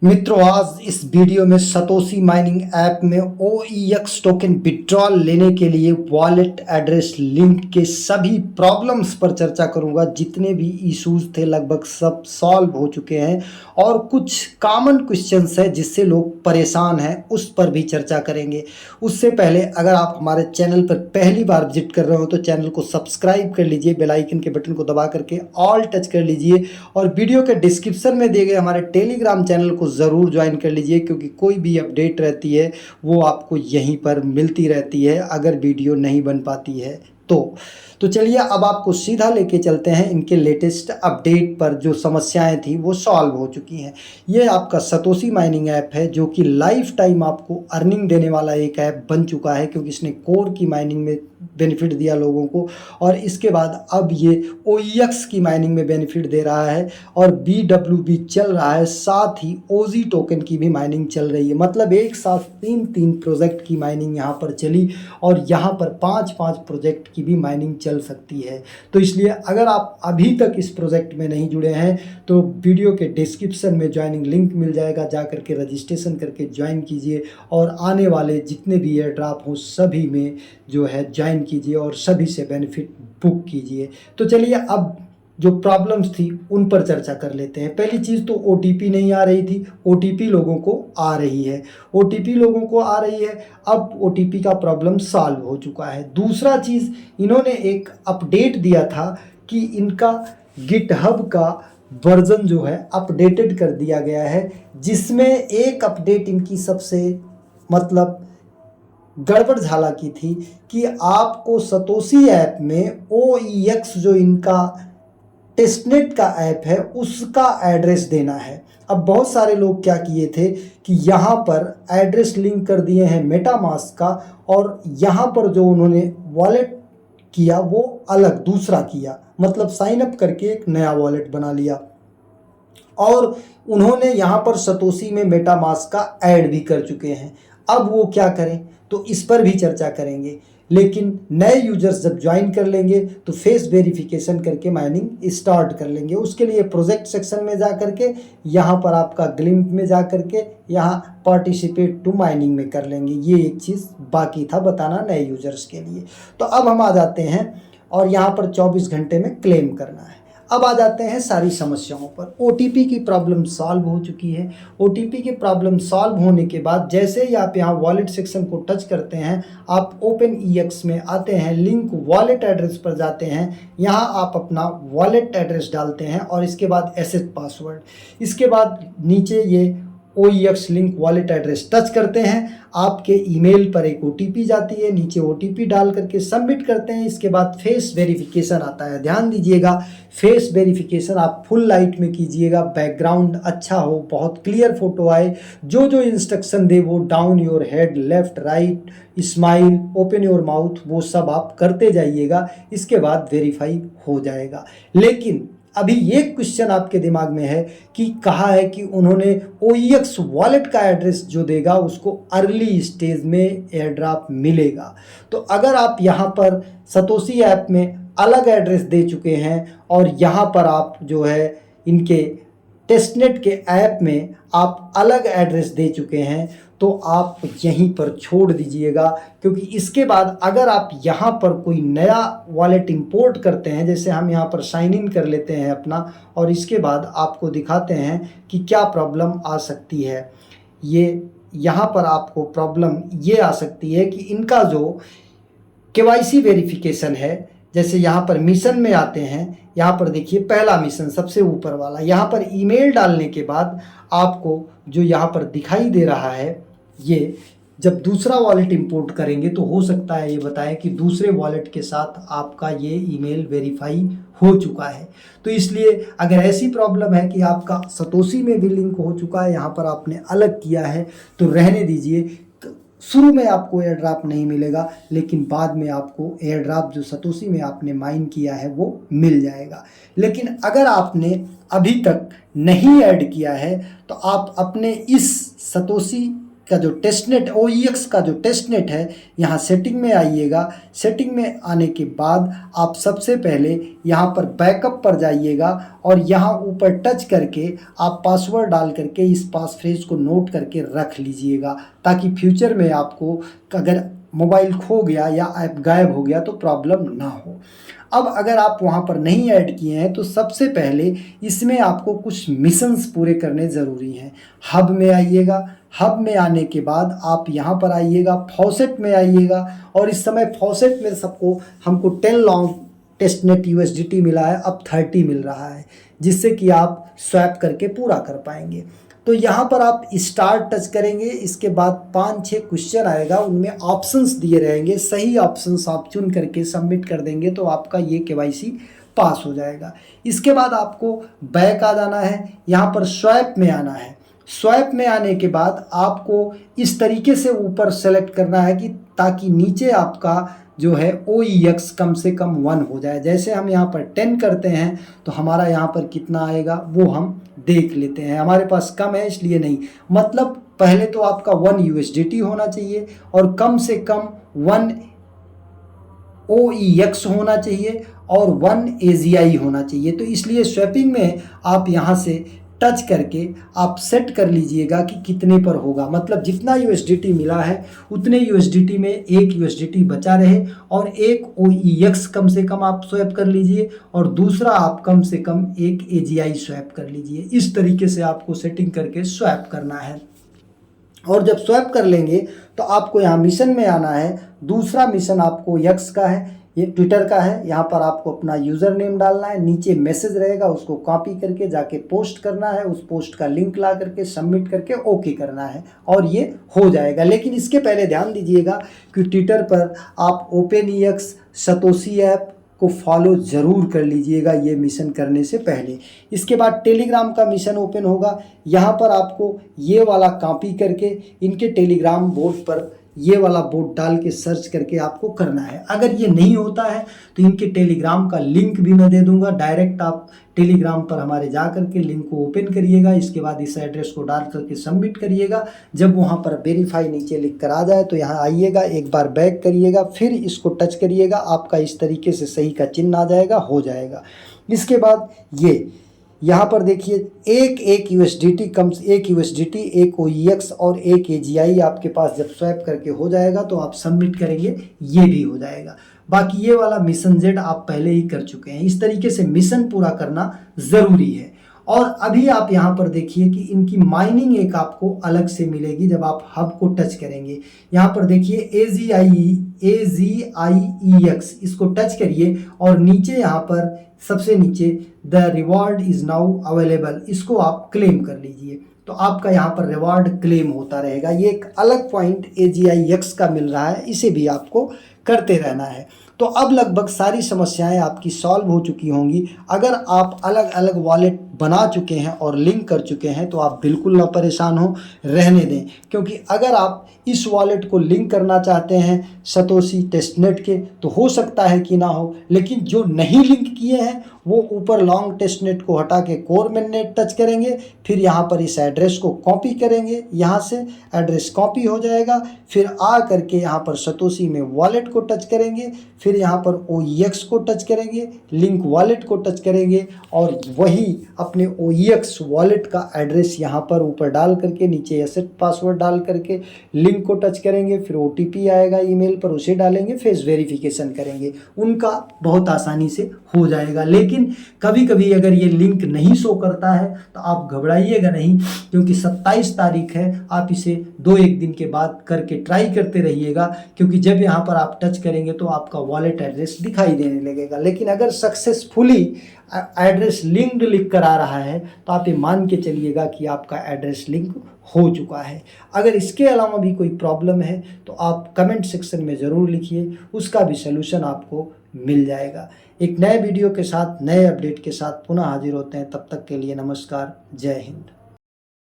मित्रों, आज इस वीडियो में सतोशी माइनिंग ऐप में OEX टोकन विड्रॉल लेने के लिए वॉलेट एड्रेस लिंक के सभी प्रॉब्लम्स पर चर्चा करूंगा। जितने भी इश्यूज थे लगभग सब सॉल्व हो चुके हैं और कुछ कॉमन क्वेश्चंस है जिससे लोग परेशान हैं, उस पर भी चर्चा करेंगे। उससे पहले अगर आप हमारे चैनल पर पहली बार विजिट कर रहे हो तो चैनल को सब्सक्राइब कर लीजिए, बेल आइकन के बटन को दबा करके ऑल टच कर लीजिए और वीडियो के डिस्क्रिप्शन में दिए गए हमारे टेलीग्राम चैनल को ज़रूर ज्वाइन कर लीजिए, क्योंकि कोई भी अपडेट रहती है वो आपको यहीं पर मिलती रहती है अगर वीडियो नहीं बन पाती है तो चलिए अब आपको सीधा लेके चलते हैं इनके लेटेस्ट अपडेट पर। जो समस्याएं थी वो सॉल्व हो चुकी हैं। ये आपका सतोशी माइनिंग ऐप है जो कि लाइफ टाइम आपको अर्निंग देने वाला एक ऐप बन चुका है, क्योंकि इसने कोर की माइनिंग में बेनिफिट दिया लोगों को और इसके बाद अब ये OEX की माइनिंग में बेनिफिट दे रहा है और BWB चल रहा है, साथ ही OG टोकन की भी माइनिंग चल रही है। मतलब एक साथ तीन प्रोजेक्ट की माइनिंग यहाँ पर चली और यहाँ पर 5 प्रोजेक्ट की भी माइनिंग चल सकती है। तो इसलिए अगर आप अभी तक इस प्रोजेक्ट में नहीं जुड़े हैं तो वीडियो के डिस्क्रिप्शन में ज्वाइनिंग लिंक मिल जाएगा, जा करके रजिस्ट्रेशन करके ज्वाइन कीजिए और आने वाले जितने भी एयर ड्रॉप हो सभी में जो है ज्वाइन कीजिए और सभी से बेनिफिट बुक कीजिए। तो चलिए अब जो प्रॉब्लम्स थी उन पर चर्चा कर लेते हैं। पहली चीज़ तो OTP नहीं आ रही थी, OTP लोगों को आ रही है। OTP लोगों को आ रही है, अब OTP का प्रॉब्लम सॉल्व हो चुका है। दूसरा चीज़, इन्होंने एक अपडेट दिया था कि इनका गिटहब का वर्जन जो है अपडेटेड कर दिया गया है, जिसमें एक अपडेट इनकी सबसे मतलब गड़बड़ झाला की थी कि आपको सतोशी ऐप में OEX जो इनका टेस्टनेट का ऐप है उसका एड्रेस देना है। अब बहुत सारे लोग क्या किए थे कि यहाँ पर एड्रेस लिंक कर दिए हैं मेटामास्क का और यहाँ पर जो उन्होंने वॉलेट किया वो अलग दूसरा किया, मतलब साइन अप करके एक नया वॉलेट बना लिया और उन्होंने यहाँ पर सतोशी में मेटामास्क का ऐड भी कर चुके हैं। अब वो क्या करें, तो इस पर भी चर्चा करेंगे। लेकिन नए यूजर्स जब ज्वाइन कर लेंगे तो फेस वेरिफिकेशन करके माइनिंग स्टार्ट कर लेंगे। उसके लिए प्रोजेक्ट सेक्शन में जा करके यहाँ पर आपका ग्लिम्प में जा करके यहाँ पार्टिसिपेट टू माइनिंग में कर लेंगे। ये एक चीज़ बाकी था बताना नए यूजर्स के लिए। तो अब हम आ जाते हैं और यहाँ पर 24 घंटे में क्लेम करना है। अब आ जाते हैं सारी समस्याओं पर। OTP की प्रॉब्लम सॉल्व हो चुकी है। OTP की प्रॉब्लम सॉल्व होने के बाद जैसे ही आप यहाँ वॉलेट सेक्शन को टच करते हैं, आप OpenEX में आते हैं, लिंक वॉलेट एड्रेस पर जाते हैं, यहाँ आप अपना वॉलेट एड्रेस डालते हैं और इसके बाद एसेट पासवर्ड, इसके बाद नीचे ये OEX link wallet address touch करते हैं, आपके ईमेल पर एक OTP जाती है, नीचे OTP डाल करके सबमिट करते हैं। इसके बाद फेस वेरिफिकेशन आता है। ध्यान दीजिएगा, फेस वेरिफिकेशन आप फुल लाइट में कीजिएगा, बैकग्राउंड अच्छा हो, बहुत क्लियर फोटो आए, जो जो इंस्ट्रक्शन दे वो down your head, left right, smile, open your mouth, वो सब आप करते जाइएगा। इसके बाद वेरीफाई हो जाएगा। लेकिन अभी ये क्वेश्चन आपके दिमाग में है कि कहा है कि उन्होंने OEX वॉलेट का एड्रेस जो देगा उसको अर्ली स्टेज में एयर ड्रॉप मिलेगा। तो अगर आप यहाँ पर सतोशी ऐप में अलग एड्रेस दे चुके हैं और यहाँ पर आप जो है इनके टेस्टनेट के ऐप में आप अलग एड्रेस दे चुके हैं, तो आप यहीं पर छोड़ दीजिएगा, क्योंकि इसके बाद अगर आप यहाँ पर कोई नया वॉलेट इंपोर्ट करते हैं, जैसे हम यहाँ पर साइन इन कर लेते हैं अपना और इसके बाद आपको दिखाते हैं कि क्या प्रॉब्लम आ सकती है। ये यहाँ पर आपको प्रॉब्लम ये आ सकती है कि इनका जो KYC वेरिफिकेशन है, जैसे यहाँ पर मिशन में आते हैं, यहाँ पर देखिए पहला मिशन सबसे ऊपर वाला, यहाँ पर ईमेल डालने के बाद आपको जो यहाँ पर दिखाई दे रहा है, ये जब दूसरा वॉलेट इंपोर्ट करेंगे तो हो सकता है ये बताएं कि दूसरे वॉलेट के साथ आपका ये ईमेल वेरीफाई हो चुका है। तो इसलिए अगर ऐसी प्रॉब्लम है कि आपका सतोशी में भी लिंक हो चुका है, यहाँ पर आपने अलग किया है, तो रहने दीजिए। शुरू में आपको एयर ड्रॉप नहीं मिलेगा, लेकिन बाद में आपको एयर ड्रॉप जो सतोशी में आपने माइन किया है वो मिल जाएगा। लेकिन अगर आपने अभी तक नहीं ऐड किया है तो आप अपने इस सतोशी का जो टेस्टनेट OEX का जो टेस्टनेट है, यहाँ सेटिंग में आइएगा। सेटिंग में आने के बाद आप सबसे पहले यहाँ पर बैकअप पर जाइएगा और यहाँ ऊपर टच करके आप पासवर्ड डाल करके इस पास फ्रेज को नोट करके रख लीजिएगा, ताकि फ्यूचर में आपको अगर मोबाइल खो गया या ऐप गायब हो गया तो प्रॉब्लम ना हो। अब अगर आप वहाँ पर नहीं ऐड किए हैं तो सबसे पहले इसमें आपको कुछ मिशंस पूरे करने ज़रूरी हैं। हब में आइएगा। हब में आने के बाद आप यहाँ पर आइएगा, फॉसेट में आइएगा और इस समय फॉसेट में हमको 10 लॉन्ग टेस्टनेट USDT मिला है, अब 30 मिल रहा है, जिससे कि आप स्वैप करके पूरा कर पाएंगे। तो यहाँ पर आप स्टार्ट टच करेंगे, इसके बाद 5-6 क्वेश्चन आएगा, उनमें ऑप्शंस दिए रहेंगे, सही ऑप्शंस आप चुन करके सबमिट कर देंगे तो आपका ये KYC पास हो जाएगा। इसके बाद आपको बैक आ जाना है, यहाँ पर स्वैप में आना है। स्वैप में आने के बाद आपको इस तरीके से ऊपर सेलेक्ट करना है कि ताकि नीचे आपका जो है OEX कम से कम 1 हो जाए। जैसे हम यहाँ पर 10 करते हैं तो हमारा यहाँ पर कितना आएगा वो हम देख लेते हैं। हमारे पास कम है इसलिए नहीं, मतलब पहले तो आपका 1 USDT होना चाहिए और कम से कम 1 OEX होना चाहिए और 1 AGI होना चाहिए। तो इसलिए स्वैपिंग में आप यहाँ से टच करके आप सेट कर लीजिएगा कि कितने पर होगा, मतलब जितना USDT मिला है उतने USDT में 1 USDT बचा रहे और एक OEX कम से कम आप स्वैप कर लीजिए और दूसरा आप कम से कम एक AGI स्वैप कर लीजिए। इस तरीके से आपको सेटिंग करके स्वैप करना है। और जब स्वैप कर लेंगे तो आपको यहाँ मिशन में आना है। दूसरा मिशन आपको X का है, ये ट्विटर का है। यहाँ पर आपको अपना यूज़र नेम डालना है, नीचे मैसेज रहेगा उसको कॉपी करके जाके पोस्ट करना है, उस पोस्ट का लिंक ला करके सबमिट करके ओके करना है और ये हो जाएगा। लेकिन इसके पहले ध्यान दीजिएगा कि ट्विटर पर आप OpenEX सतोशी ऐप को फॉलो ज़रूर कर लीजिएगा ये मिशन करने से पहले। इसके बाद टेलीग्राम का मिशन ओपन होगा। यहाँ पर आपको ये वाला कॉपी करके इनके टेलीग्राम बोर्ड पर ये वाला बोर्ड डाल के सर्च करके आपको करना है। अगर ये नहीं होता है तो इनके टेलीग्राम का लिंक भी मैं दे दूंगा, डायरेक्ट आप टेलीग्राम पर हमारे जा करके लिंक को ओपन करिएगा। इसके बाद इस एड्रेस को डाल करके सबमिट करिएगा। जब वहाँ पर वेरीफाई नीचे लिख कर आ जाए तो यहाँ आइएगा, एक बार बैक करिएगा, फिर इसको टच करिएगा, आपका इस तरीके से सही का चिन्ह आ जाएगा, हो जाएगा। इसके बाद ये यहाँ पर देखिए एक USDT एक USDT, एक OEX और एक AGI आपके पास जब स्वैप करके हो जाएगा तो आप सबमिट करेंगे, ये भी हो जाएगा। बाकी ये वाला मिशन Z आप पहले ही कर चुके हैं। इस तरीके से मिशन पूरा करना ज़रूरी है। और अभी आप यहाँ पर देखिए कि इनकी माइनिंग एक आपको अलग से मिलेगी जब आप हब को टच करेंगे। यहाँ पर देखिए AGIEX, इसको टच करिए और नीचे यहाँ पर सबसे नीचे the reward is now available, इसको आप क्लेम कर लीजिए तो आपका यहाँ पर रिवॉर्ड क्लेम होता रहेगा। ये एक अलग पॉइंट AGIX का मिल रहा है, इसे भी आपको करते रहना है। तो अब लगभग सारी समस्याएं आपकी सॉल्व हो चुकी होंगी। अगर आप अलग अलग वॉलेट बना चुके हैं और लिंक कर चुके हैं तो आप बिल्कुल ना परेशान हो, रहने दें, क्योंकि अगर आप इस वॉलेट को लिंक करना चाहते हैं सतोशी टेस्टनेट के तो हो सकता है कि ना हो, लेकिन जो नहीं लिंक किए हैं वो ऊपर लॉन्ग टेस्टनेट को हटा के कोर मेननेट टच करेंगे, फिर यहाँ पर इस एड्रेस को कॉपी करेंगे, यहाँ से एड्रेस कॉपी हो जाएगा, फिर आ करके यहाँ पर सतोशी में वॉलेट को टच करेंगे, फिर यहाँ पर OEX को टच करेंगे, लिंक वॉलेट को टच करेंगे और वही अपने OEX वॉलेट का एड्रेस यहाँ पर ऊपर डाल करके नीचे एसेट पासवर्ड डाल करके लिंक को टच करेंगे, फिर OTP आएगा ईमेल पर, उसे डालेंगे, फेस वेरिफिकेशन करेंगे, उनका बहुत आसानी से हो जाएगा। लेकिन कभी कभी अगर ये लिंक नहीं शो करता है तो आप घबराइएगा नहीं, क्योंकि 27 तारीख है, आप इसे 2-1 दिन के बाद करके ट्राई करते रहिएगा, क्योंकि जब यहाँ पर आप टच करेंगे तो आपका वॉलेट एड्रेस दिखाई देने लगेगा। लेकिन अगर सक्सेसफुली एड्रेस लिंक्ड लिख कर आ रहा है तो आप ये मान के चलिएगा कि आपका एड्रेस लिंक हो चुका है। अगर इसके अलावा भी कोई प्रॉब्लम है तो आप कमेंट सेक्शन में ज़रूर लिखिए, उसका भी सलूशन आपको मिल जाएगा। एक नए वीडियो के साथ, नए अपडेट के साथ पुनः हाजिर होते हैं, तब तक के लिए नमस्कार, जय हिंद।